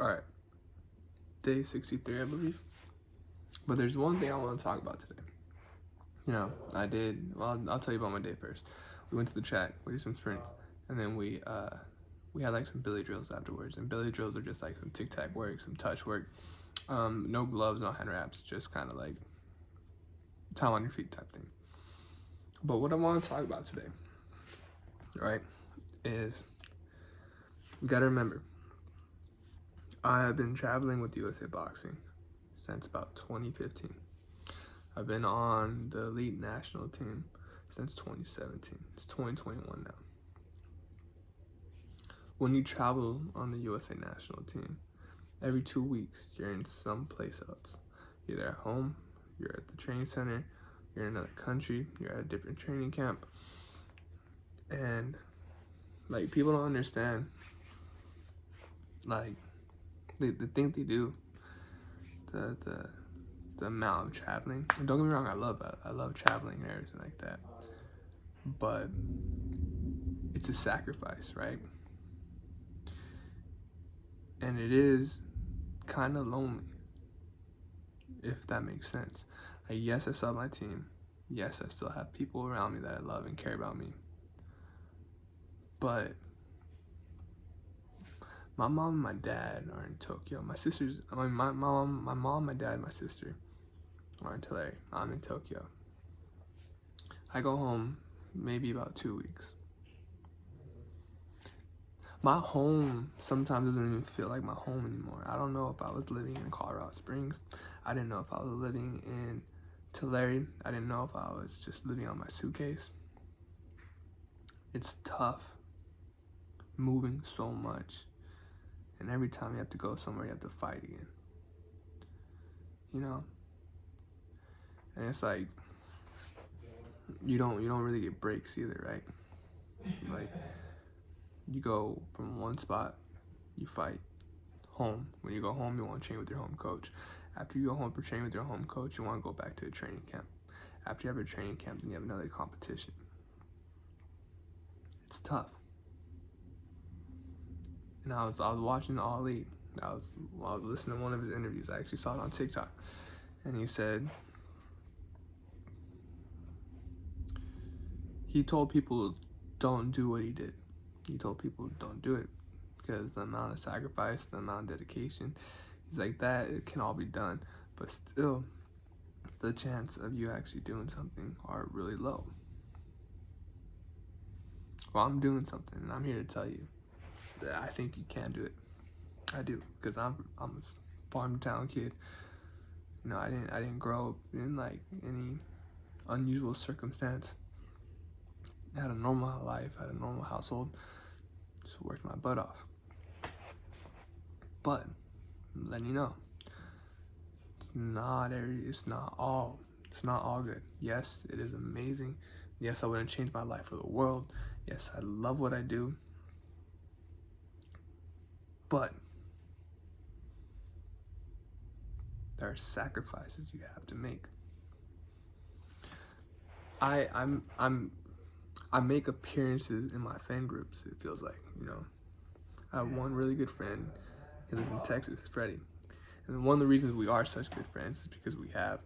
All right, day 63, I believe. But there's one thing I want to talk about today. Well, I'll tell you about my day first. We went to the track, we did some sprints, and then we had like some billy drills afterwards. And billy drills are just like some tic-tac work, some touch work. No gloves, no hand wraps, just kind of like time on your feet type thing. But what I want to talk about today, right, is you gotta remember, I have been traveling with USA Boxing since about 2015. I've been on the elite national team since 2017. It's 2021 now. When you travel on the USA national team, every 2 weeks you're in some place else. Either at home, you're at the training center, you're in another country, you're at a different training camp. And like, people don't understand, like, they think they do, the amount of traveling. And don't get me wrong, I love traveling and everything like that, but it's a sacrifice, right? And it is kind of lonely, if that makes sense. Like, yes, I still have my team. Yes, I still have people around me that I love and care about me. But my mom and my dad are in Tokyo. My mom, my dad, my sister are in Tulare. I'm in Tokyo. I go home maybe about 2 weeks. My home sometimes doesn't even feel like my home anymore. I don't know if I was living in Colorado Springs. I didn't know if I was living in Tulare. I didn't know if I was just living on my suitcase. It's tough moving so much. And every time you have to go somewhere, you have to fight again. You know? And it's like, you don't really get breaks either, right? Like, you go from one spot, you fight, home. When you go home, you want to train with your home coach. After you go home for training with your home coach, you want to go back to the training camp. After you have your training camp, then you have another competition. It's tough. And I was watching Ali. I was listening to one of his interviews. I actually saw it on TikTok. And he said, he told people don't do what he did. He told people don't do it because the amount of sacrifice, the amount of dedication, he's like, that it can all be done, but still the chance of you actually doing something are really low. Well, I'm doing something, and I'm here to tell you that I think you can do it. I do, because I'm a farm town kid. You know, I didn't grow up in like any unusual circumstance. I had a normal life, I had a normal household, just worked my butt off. But I'm letting you know, it's not all good. Yes, it is amazing. Yes, I wouldn't change my life for the world. Yes, I love what I do. But there are sacrifices you have to make. I make appearances in my fan groups, it feels like, you know. I have one really good friend. He lives in Texas, Freddie. And one of the reasons we are such good friends is because we have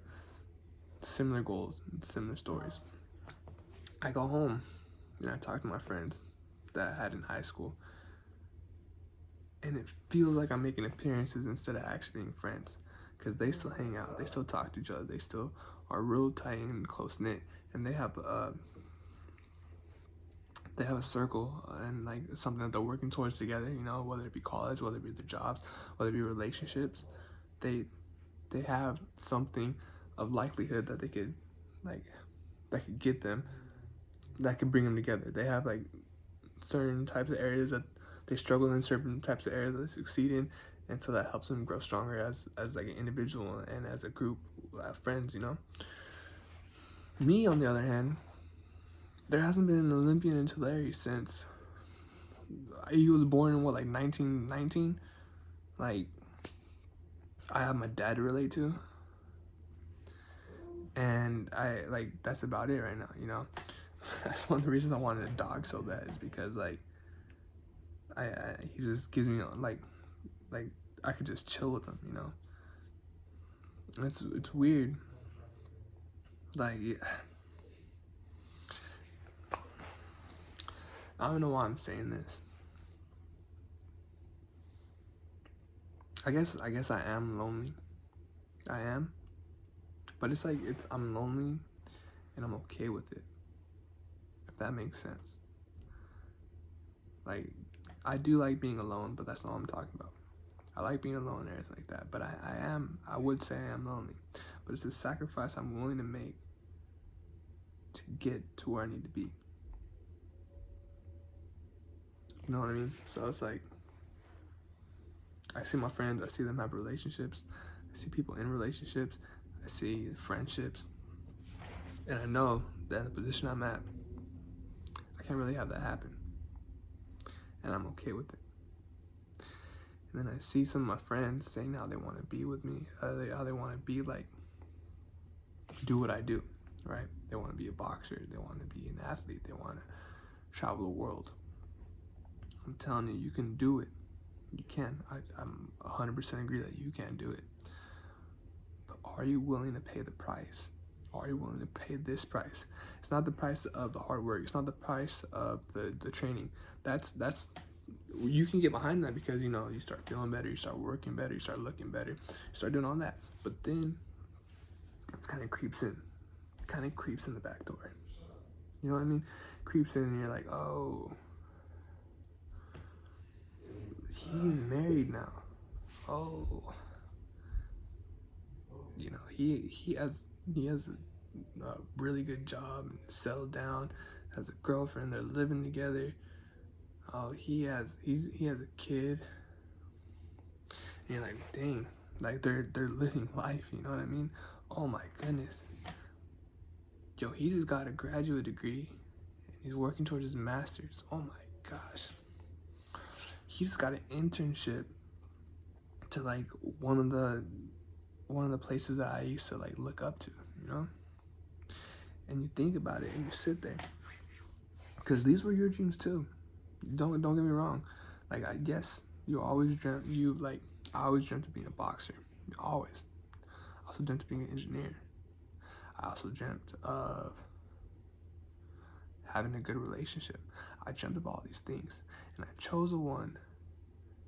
similar goals and similar stories. I go home and I talk to my friends that I had in high school. And it feels like I'm making appearances instead of actually being friends. Because they still hang out, they still talk to each other, they still are real tight and close-knit. And they have a circle and like something that they're working towards together, you know, whether it be college, whether it be their jobs, whether it be relationships. They have something of likelihood that they could, like, that could get them, that could bring them together. They have like certain types of areas that they struggle in, certain types of areas that they succeed in, and so that helps them grow stronger as like an individual and as a group of friends, you know. Me, on the other hand, there hasn't been an Olympian in Tulare since he was born in 1919. Like, I have my dad to relate to, and that's about it right now, you know. That's one of the reasons I wanted a dog so bad, is because like he just gives me like I could just chill with them, you know. It's weird. Like, yeah. I don't know why I'm saying this. I guess I am lonely. I am. But it's like I'm lonely and I'm okay with it. If that makes sense. Like, I do like being alone, but that's not what I'm talking about. I like being alone and everything like that. But I would say I am lonely. But it's a sacrifice I'm willing to make to get to where I need to be. You know what I mean? So it's like, I see my friends, I see them have relationships, I see people in relationships, I see friendships, and I know that in the position I'm at, I can't really have that happen, and I'm okay with it. And then I see some of my friends saying how they want to be with me, how they want to be like, do what I do, right? They want to be a boxer, they want to be an athlete, they want to travel the world. I'm telling you, you can do it. You can. I'm 100% agree that you can do it. But are you willing to pay the price? Are you willing to pay this price? It's not the price of the hard work. It's not the price of the training. That's you can get behind that because, you know, you start feeling better, you start working better, you start looking better, you start doing all that. But then it kind of creeps in. It kind of creeps in the back door. You know what I mean? Creeps in and you're like, oh, he's married now. Oh, you know, he has a really good job and settled down, has a girlfriend, they're living together. Oh, he has a kid. And you're like, dang, like they're living life, you know what I mean? Oh my goodness. Yo, he just got a graduate degree and he's working towards his master's. Oh my gosh. He just got an internship to like one of the places that I used to like look up to, you know? And you think about it and you sit there. Because these were your dreams too. Don't get me wrong. Like, I guess I always dreamt of being a boxer. Always. I also dreamt of being an engineer. I also dreamt of having a good relationship. I dreamt of all these things. And I chose the one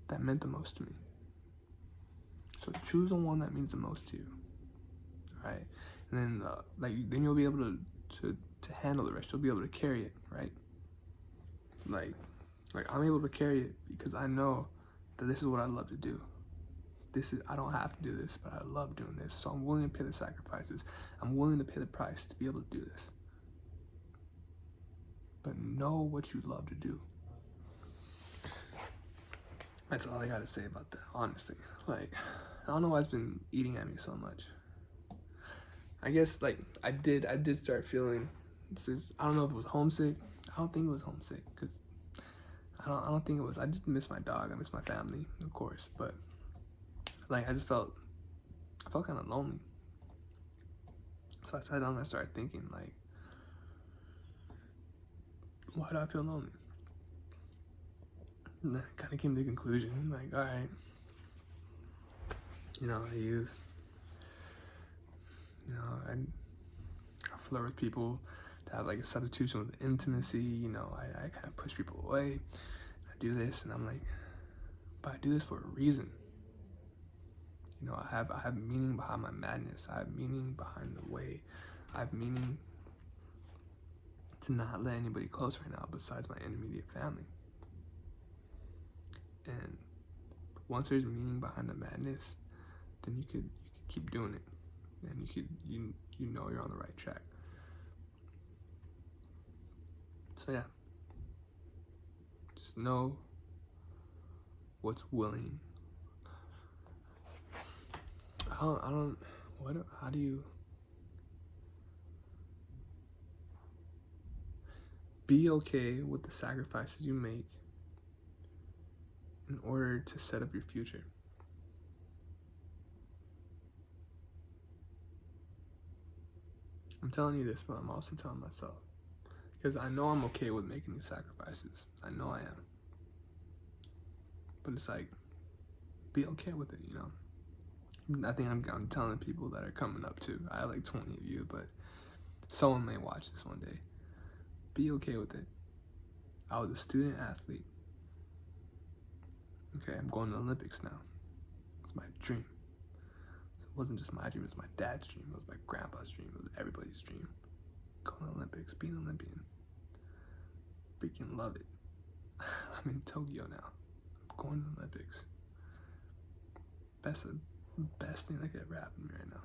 that meant the most to me. So choose the one that means the most to you. Right? And then then you'll be able to handle the rest. You'll be able to carry it, right? Like I'm able to carry it because I know that this is what I love to do. I don't have to do this, but I love doing this. So I'm willing to pay the sacrifices. I'm willing to pay the price to be able to do this. But know what you love to do. That's all I gotta say about that, honestly. Like, I don't know why it's been eating at me so much. I guess like I did start feeling I don't know if it was homesick. I don't think it was homesick because I don't think it was. I just miss my dog. I miss my family, of course, but like I felt kind of lonely. So I sat down and I started thinking, like, why do I feel lonely? And then I kind of came to the conclusion, like, all right, you know, I flirt with people to have like a substitution with intimacy. You know, I kind of push people away. I do this, and I'm like, but I do this for a reason. You know, I have meaning behind my madness. I have meaning behind the way. I have meaning to not let anybody close right now besides my immediate family. And once there's meaning behind the madness, then you could keep doing it, and you know you're on the right track. So yeah, just know what's willing. How do you be okay with the sacrifices you make in order to set up your future? I'm telling you this, but I'm also telling myself. Because I know I'm okay with making these sacrifices. I know I am. But it's like, be okay with it, you know. I think I'm telling people that are coming up too. I have like 20 of you, but someone may watch this one day. Be okay with it. I was a student athlete. Okay, I'm going to the Olympics now. It's my dream. So it wasn't just my dream, it was my dad's dream. It was my grandpa's dream. It was everybody's dream. Going to the Olympics, be an Olympian. Freaking love it. I'm in Tokyo now. I'm going to the Olympics. Best thing that could ever happen to me right now.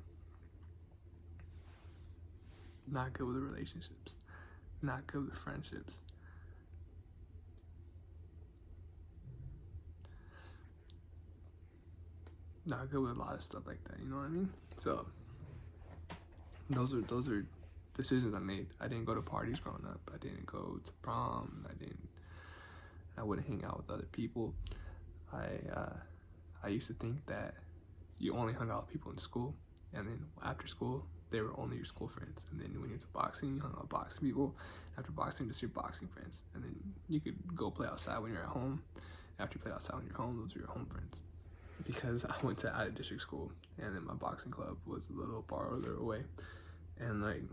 Not good with the relationships. Not good with the friendships. Not good with a lot of stuff like that, you know what I mean? So those are decisions I made. I didn't go to parties growing up. I didn't go to prom. I wouldn't hang out with other people. I used to think that you only hung out with people in school, and then after school they were only your school friends. And then when you went to boxing, you hung out with boxing people. After boxing, just your boxing friends. And then you could go play outside when you're at home. After you play outside when you're home, those are your home friends. Because I went to out of district school, and then my boxing club was a little farther away, and like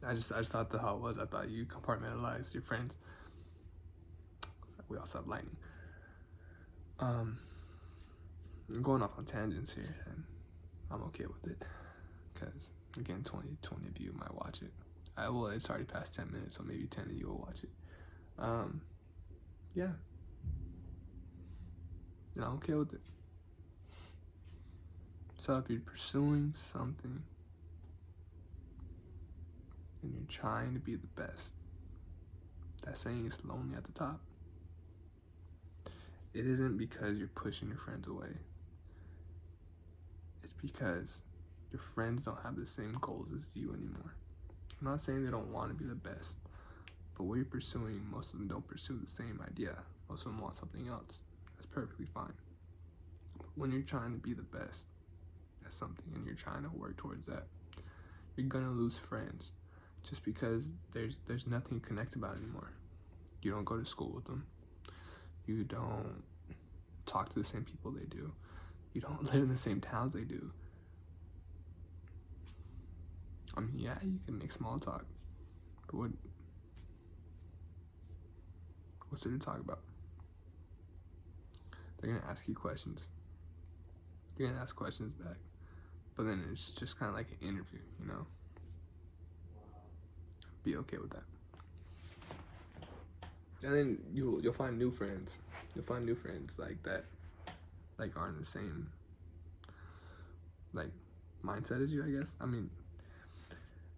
I just thought that's how it was. I thought you compartmentalized your friends. We also have lightning. I'm going off on tangents here, and I'm okay with it, because again, 20 of you might watch it. Well, it's already past 10 minutes, so maybe 10 of you will watch it. Yeah. And I'm okay with it. So if you're pursuing something and you're trying to be the best, that saying is lonely at the top. It isn't because you're pushing your friends away. It's because your friends don't have the same goals as you anymore. I'm not saying they don't want to be the best, but what you're pursuing, most of them don't pursue the same idea. Most of them want something else. That's perfectly fine. But when you're trying to be the best at something and you're trying to work towards that, you're gonna lose friends just because there's nothing you connect about anymore. You don't go to school with them. You don't talk to the same people they do. You don't live in the same towns they do. I mean, yeah, you can make small talk, but what's there to talk about? They're gonna ask you questions. You're gonna ask questions back, but then it's just kind of like an interview, you know? Be okay with that. And then you'll find new friends. You'll find new friends like that, like aren't the same like mindset as you, I guess. I mean,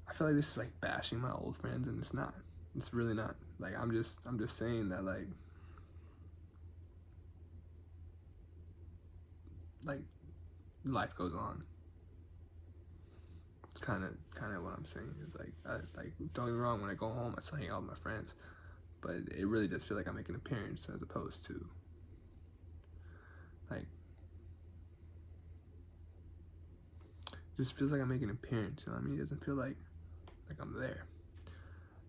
I feel like this is like bashing my old friends, and it's not. It's really not. Like I'm just saying that like life goes on. It's kind of what I'm saying. Is like don't get me wrong. When I go home, I still hang out with my friends, but it really does feel like I make an appearance as opposed to like just feels like I make an appearance. You know what I mean? It doesn't feel like I'm there.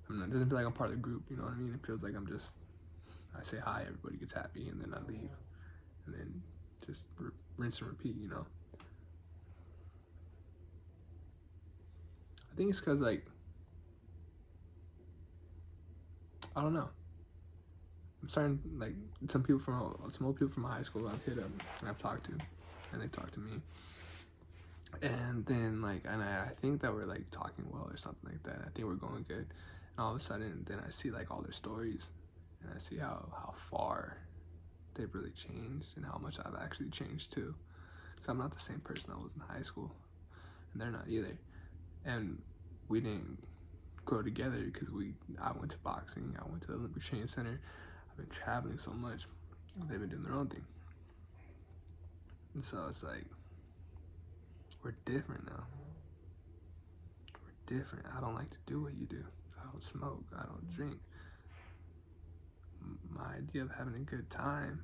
It doesn't feel like I'm part of the group. You know what I mean? It feels like I say hi, everybody gets happy, and then I leave, and then just rinse and repeat. You know. I think it's because like I don't know. I'm starting like some old people from high school I've hit up and I've talked to, and they talk to me, and then I think that we're like talking well or something like that. I think we're going good, and all of a sudden then I see like all their stories, and I see how far they've really changed and how much I've actually changed too. So I'm not the same person I was in high school, and they're not either, and we didn't grow together because I went to boxing, I went to the Olympic Training Center. I've been traveling so much. They've been doing their own thing. And so it's like, we're different now. We're different. I don't like to do what you do. I don't smoke. I don't drink. My idea of having a good time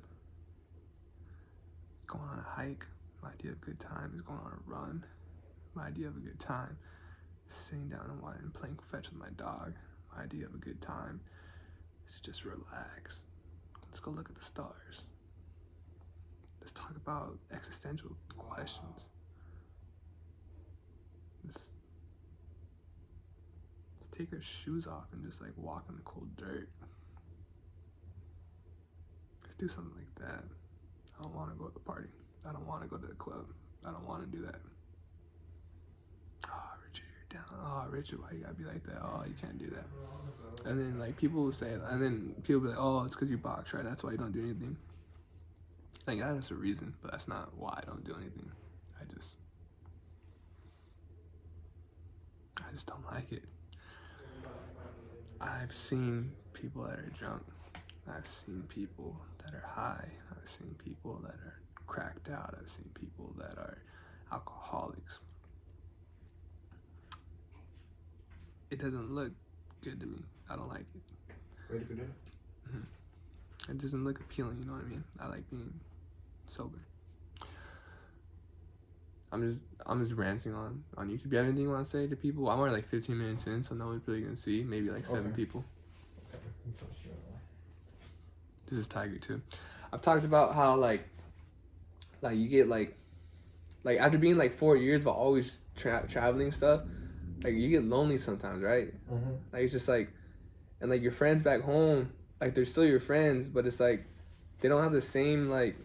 is going on a hike. My idea of a good time is going on a run. My idea of a good time is sitting down and playing fetch with my dog. My idea of a good time is to just relax. Let's go look at the stars. about existential questions. Just take her shoes off and just like walk in the cold dirt. Let's do something like that. I don't want to go to the party. I don't want to go to the club. I don't want to do that. Oh, Richard, you're down. Oh, Richard, why you gotta be like that? Oh, you can't do that. And then like people will say, and then people will be like, oh, it's because you box, right? That's why you don't do anything. Like, yeah, that's a reason, but that's not why I don't do anything. I just don't like it. I've seen people that are drunk. I've seen people that are high. I've seen people that are cracked out. I've seen people that are alcoholics. It doesn't look good to me. I don't like it. Ready for dinner? Mm-hmm. It doesn't look appealing, you know what I mean? I like being sober. I'm just ranting on YouTube. Do you have anything you want to say to people? I'm already like 15 minutes in, so no one's really gonna see. Maybe like 7 people. Okay. This is Tiger too. I've talked about how like you get like after being like 4 years of always traveling stuff, like you get lonely sometimes, right? Mm-hmm. Like it's just like, and like your friends back home, like they're still your friends, but it's like they don't have the same like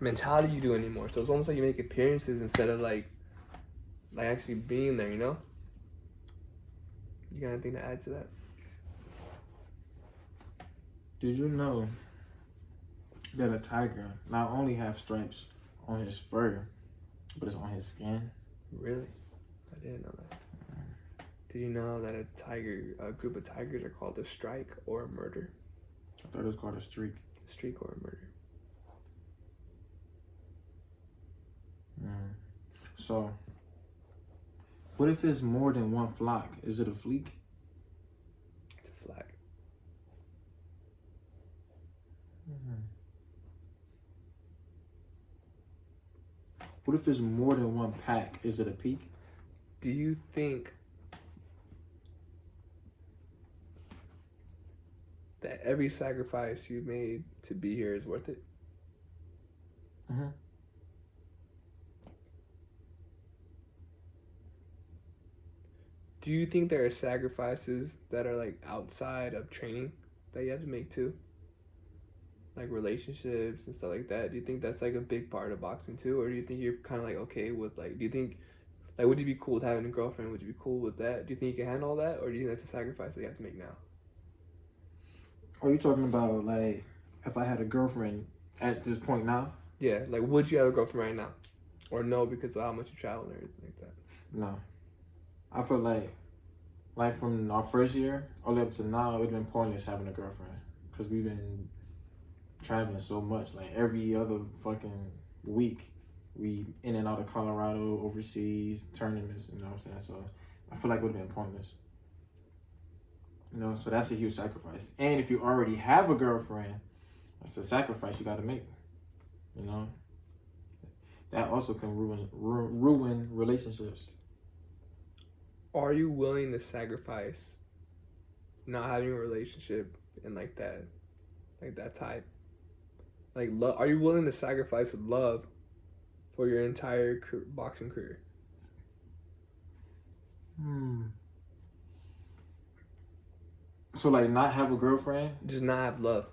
mentality you do anymore. So it's almost like you make appearances instead of like actually being there, you know? You got anything to add to that? Did you know that a tiger not only have stripes on his fur, but it's on his skin? Really? I didn't know that. Did you know that a group of tigers are called a strike or a murder? I thought it was called a streak. A streak or a murder. So, what if it's more than one flock? Is it a fleek? It's a flag. What if it's more than one pack? Is it a peak? Do you think that every sacrifice you made to be here is worth it? Mm-hmm. Do you think there are sacrifices that are like outside of training that you have to make too? Like relationships and stuff like that. Do you think that's like a big part of boxing too? Or do you think you're kind of like okay with like, do you think, like would you be cool with having a girlfriend? Would you be cool with that? Do you think you can handle all that? Or do you think that's a sacrifice that you have to make now? Are you talking about like if I had a girlfriend at this point now? Yeah, like would you have a girlfriend right now? Or no because of how much you travel and everything like that? No. I feel like from our first year all the way up to now, it's been pointless having a girlfriend because we've been traveling so much. Like every other fucking week, we in and out of Colorado, overseas tournaments. You know what I'm saying? So I feel like it would have been pointless. You know, so that's a huge sacrifice. And if you already have a girlfriend, that's a sacrifice you got to make. You know, that also can ruin relationships. Are you willing to sacrifice not having a relationship and like that type? Like, are you willing to sacrifice love for your entire boxing career? So like not have a girlfriend? Just not have love.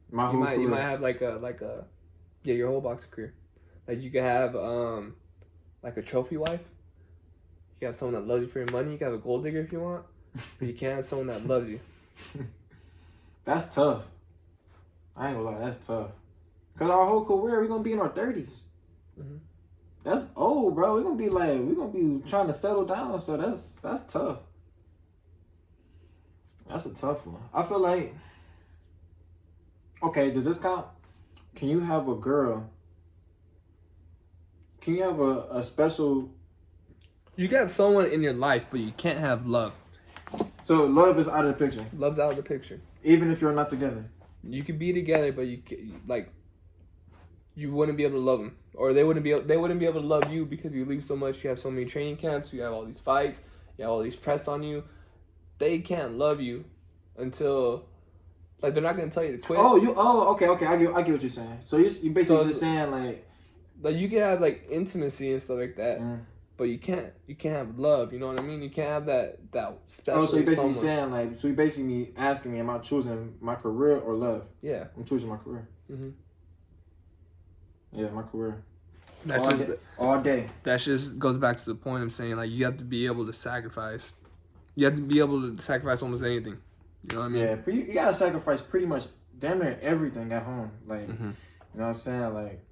My whole career. You might have like a your whole boxing career. Like you could have like a trophy wife. You have someone that loves you for your money. You can have a gold digger if you want, but you can't have someone that loves you. That's tough. I ain't gonna lie, that's tough. Cause our whole career, we're gonna be in our 30s. Mm-hmm. That's old, bro. We're gonna be trying to settle down. So that's tough. That's a tough one. I feel like, okay, does this count? Can you have a girl? Can you have a special? You can have someone in your life, but you can't have love. So love is out of the picture. Love's out of the picture. Even if you're not together. You could be together, but you wouldn't be able to love them, or they wouldn't be able to love you because you leave so much. You have so many training camps. You have all these fights. You have all these press on you. They can't love you until Like they're not gonna tell you to quit. Okay. I get what you're saying. So you basically just saying like you can have like intimacy and stuff like that, but you can't have love. You know what I mean? You can't have that special. So you basically saying like, so you basically asking me, am I choosing my career or love? Yeah, I'm choosing my career. Yeah, my career. That's all day. That just goes back to the point of saying like you have to be able to sacrifice. You have to be able to sacrifice almost anything. You know what I mean? Yeah, you gotta sacrifice pretty much damn near everything at home. Like, you know what I'm saying? Like,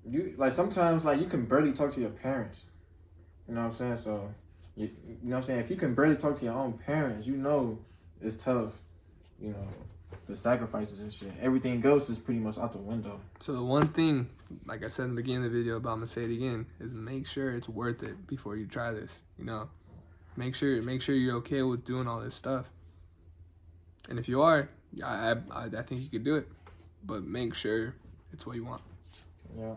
you like sometimes like you can barely talk to your parents. You know what I'm saying? So, you know what I'm saying? If you can barely talk to your own parents, you know it's tough. You know, the sacrifices and shit. Everything else is pretty much out the window. So the one thing, like I said in the beginning of the video, but I'm gonna say it again, is make sure it's worth it before you try this. You know, make sure you're okay with doing all this stuff. And if you are, I think you could do it, but make sure it's what you want. Yeah.